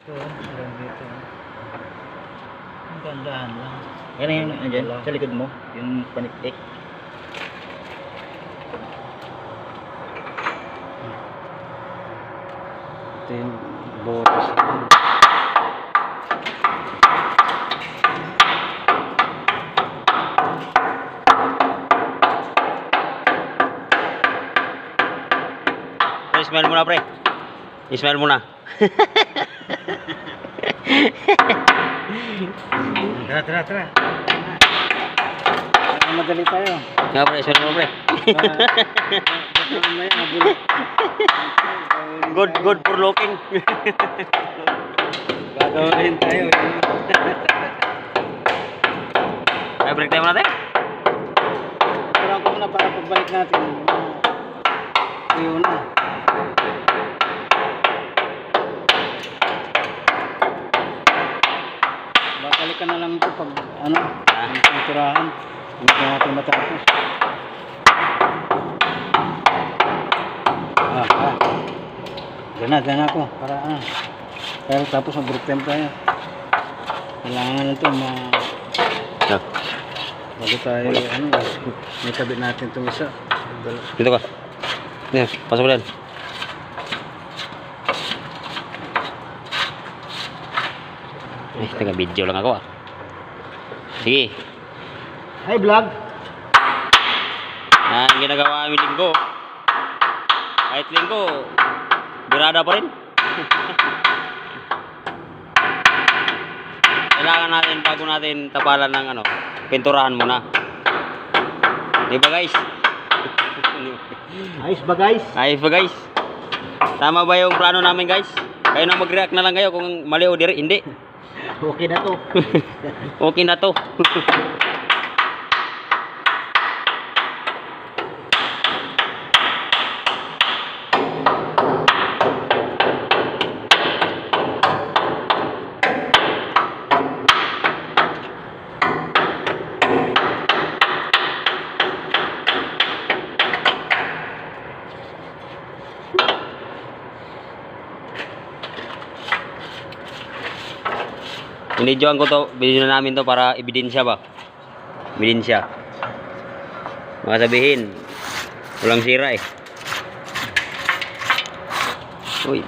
Ito, alam dito. Ang gandahan lang. Yan na yun, andyan, sa likod mo, yung paniktik. Ito yung botas. Pre, smell muna pre. I-smell muna. Tara. Madali tayo. Nga pre, smell muna pre. Good for looking. Gagawin tayo. Ay, break time natin. Parang ko muna para pagbalik natin. Yun na. Babalik ka na lang ito pag ano, pinturahan. Hindi na natin matapos. Diyan na ako. Para pero tapos mag-break time tayo. Kailangan ito bago tayo may kabit natin itong isa. Dito ka. Yan, pasok mo yan. Eh, taga-video lang ako ah. Sige. Hi vlog! Ang ginagawa namin linggo. Kahit linggo, birada pa rin. Kailangan natin, bago natin tapalan ng pinturahan muna. Di ba guys? Ayos ba guys? Ayos ba guys? Tama ba yung plano namin guys? Kayo na mag-react na lang kayo kung mali o hindi. Okay na to. Okay na to. Binidyoan ko to, binidyo na namin to para ebidensya ba? Ebidensya. Mga sabihin, walang sira eh. Uy.